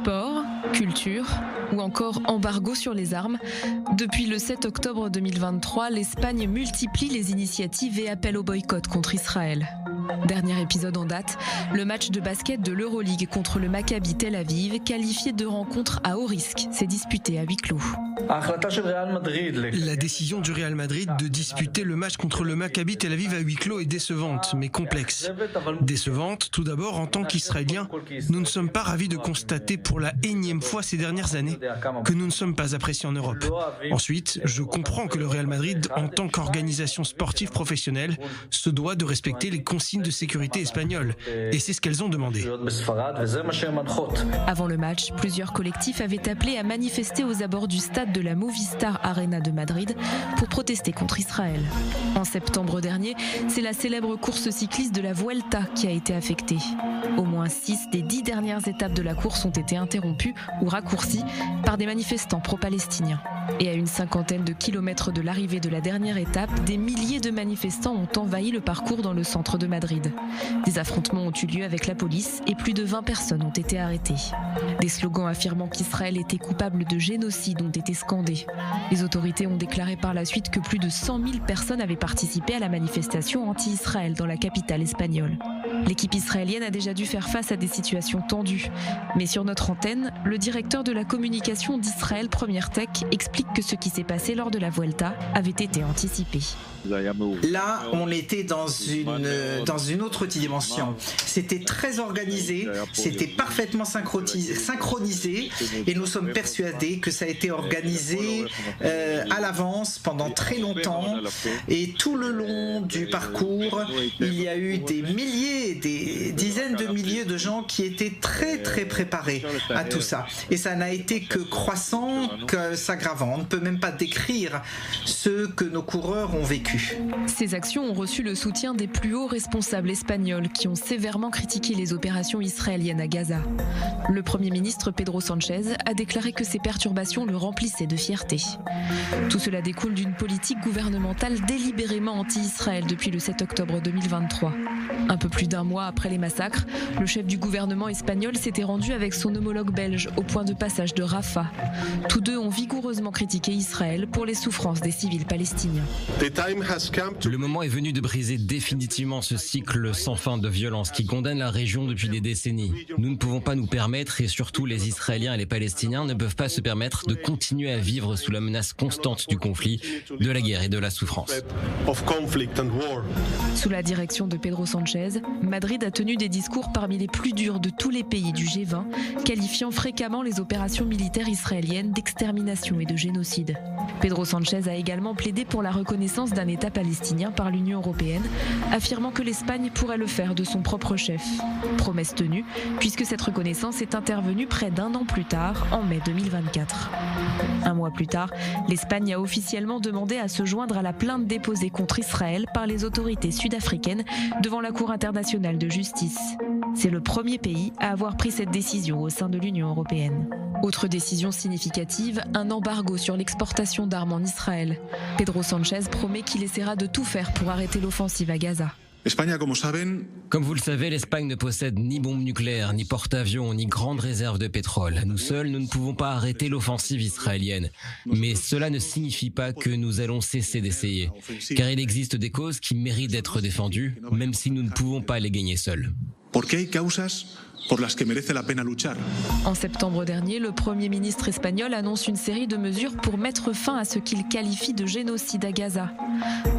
Sport, culture ou encore embargo sur les armes. Depuis le 7 octobre 2023, l'Espagne multiplie les initiatives et appelle au boycott contre Israël. Dernier épisode en date, le match de basket de l'Euroleague contre le Maccabi Tel Aviv, qualifié de rencontre à haut risque, s'est disputé à huis clos. La décision du Real Madrid de disputer le match contre le Maccabi Tel Aviv à huis clos est décevante, mais complexe. Décevante, tout d'abord, en tant qu'Israéliens, nous ne sommes pas ravis de constater pour la énième fois ces dernières années que nous ne sommes pas appréciés en Europe. Ensuite, je comprends que le Real Madrid, en tant qu'organisation sportive professionnelle, se doit de respecter les consignes de sécurité espagnoles, et c'est ce qu'elles ont demandé. Avant le match, plusieurs collectifs avaient appelé à manifester aux abords du stade de la Movistar Arena de Madrid pour protester contre Israël. En septembre dernier, c'est la célèbre course cycliste de la Vuelta qui a été affectée. Au moins 6 des 10 dernières étapes de la course ont été interrompues ou raccourcies par des manifestants pro-palestiniens. Et à une cinquantaine de kilomètres de l'arrivée de la dernière étape, des milliers de manifestants ont envahi le parcours dans le centre de Madrid. Des affrontements ont eu lieu avec la police et plus de 20 personnes ont été arrêtées. Des slogans affirmant qu'Israël était coupable de génocide ont été scandés. Les autorités ont déclaré par la suite que plus de 100 000 personnes avaient participé à la manifestation anti-Israël dans la capitale espagnole. L'équipe israélienne a déjà dû faire face à des situations tendues. Mais sur notre antenne, le directeur de la communication d'Israël Première Tech explique que ce qui s'est passé lors de la Vuelta avait été anticipé. Là, on était dans une autre dimension. C'était très organisé, c'était parfaitement synchronisé et nous sommes persuadés que ça a été organisé à l'avance pendant très longtemps et tout le long du parcours, il y a eu des milliers, des dizaines de milliers de gens qui étaient très très préparés à tout ça. Et ça n'a été que croissant, que s'aggravant. On ne peut même pas décrire ce que nos coureurs ont vécu. Ces actions ont reçu le soutien des plus hauts responsables espagnols qui ont sévèrement critiqué les opérations israéliennes à Gaza. Le Premier ministre Pedro Sánchez a déclaré que ces perturbations le remplissaient de fierté. Tout cela découle d'une politique gouvernementale délibérément anti-Israël depuis le 7 octobre 2023. Un peu plus d'un mois après les massacres, le chef du gouvernement espagnol s'était rendu avec son homologue belge au point de passage de Rafah. Tous deux ont vigoureusement critiqué Israël pour les souffrances des civils palestiniens. Le moment est venu de briser définitivement ce cycle sans fin de violence qui condamne la région depuis des décennies. Nous ne pouvons pas nous permettre, et surtout les Israéliens et les Palestiniens ne peuvent pas se permettre de continuer à vivre sous la menace constante du conflit, de la guerre et de la souffrance. Sous la direction de Pedro Sánchez, Madrid a tenu des discours parmi les plus durs de tous les pays du G20, qualifiant fréquemment les opérations militaires israéliennes d'extermination et de génocide. Pedro Sánchez a également plaidé pour la reconnaissance d'un État palestinien par l'Union européenne, affirmant que l'Espagne pourrait le faire de son propre chef. Promesse tenue, puisque cette reconnaissance est intervenue près d'un an plus tard, en mai 2024. Un mois plus tard, l'Espagne a officiellement demandé à se joindre à la plainte déposée contre Israël par les autorités sud-africaines devant la Cour internationale de justice. C'est le premier pays à avoir pris cette décision au sein de l'Union européenne. Autre décision significative, un embargo sur l'exportation d'armes en Israël. Pedro Sánchez promet qu'il essaiera de tout faire pour arrêter l'offensive à Gaza. Comme vous le savez, l'Espagne ne possède ni bombes nucléaires, ni porte-avions, ni grandes réserves de pétrole. Nous seuls, nous ne pouvons pas arrêter l'offensive israélienne. Mais cela ne signifie pas que nous allons cesser d'essayer. Car il existe des causes qui méritent d'être défendues, même si nous ne pouvons pas les gagner seuls. En septembre dernier, le Premier ministre espagnol annonce une série de mesures pour mettre fin à ce qu'il qualifie de génocide à Gaza.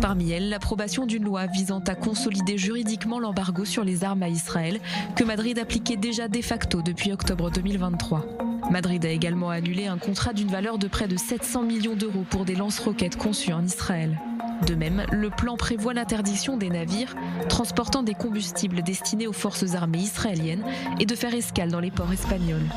Parmi elles, l'approbation d'une loi visant à consolider juridiquement l'embargo sur les armes à Israël, que Madrid appliquait déjà de facto depuis octobre 2023. Madrid a également annulé un contrat d'une valeur de près de 700 millions d'euros pour des lance-roquettes conçus en Israël. De même, le plan prévoit l'interdiction des navires transportant des combustibles destinés aux forces armées israéliennes et de faire escale dans les ports espagnols.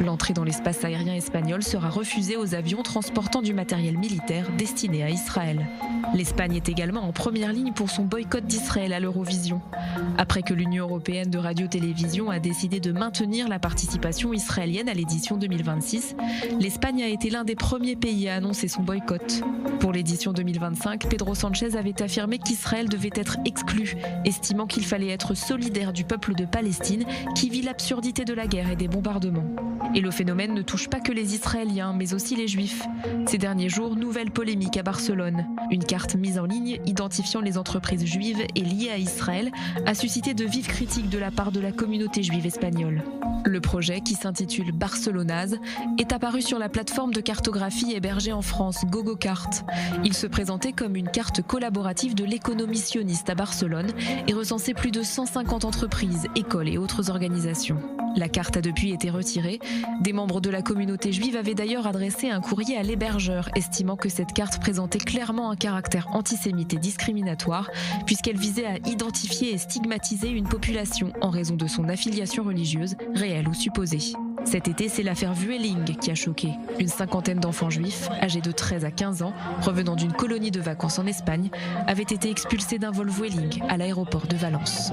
L'entrée dans l'espace aérien espagnol sera refusée aux avions transportant du matériel militaire destiné à Israël. L'Espagne est également en première ligne pour son boycott d'Israël à l'Eurovision. Après que l'Union européenne de radio-télévision a décidé de maintenir la participation israélienne à l'édition 2026, l'Espagne a été l'un des premiers pays à annoncer son boycott. Pour l'édition 2025, Pedro Sanchez avait affirmé qu'Israël devait être exclu, estimant qu'il fallait être solidaire du peuple de Palestine qui vit l'absurdité de la guerre et des bombardements. Et le phénomène ne touche pas que les Israéliens, mais aussi les Juifs. Ces derniers jours, nouvelle polémique à Barcelone. Une carte mise en ligne identifiant les entreprises juives et liées à Israël a suscité de vives critiques de la part de la communauté juive espagnole. Le projet, qui s'intitule Barcelonase, est apparu sur la plateforme de cartographie hébergée en France, GoGoCart. Il se présentait comme une carte collaborative de l'économie sioniste à Barcelone et recensait plus de 150 entreprises, écoles et autres organisations. La carte a depuis été retirée. Des membres de la communauté juive avaient d'ailleurs adressé un courrier à l'hébergeur, estimant que cette carte présentait clairement un caractère antisémite et discriminatoire, puisqu'elle visait à identifier et stigmatiser une population en raison de son affiliation religieuse, réelle ou supposée. Cet été, c'est l'affaire Vueling qui a choqué. Une cinquantaine d'enfants juifs, âgés de 13 à 15 ans, revenant d'une colonie de vacances en Espagne, avaient été expulsés d'un vol Vueling à l'aéroport de Valence.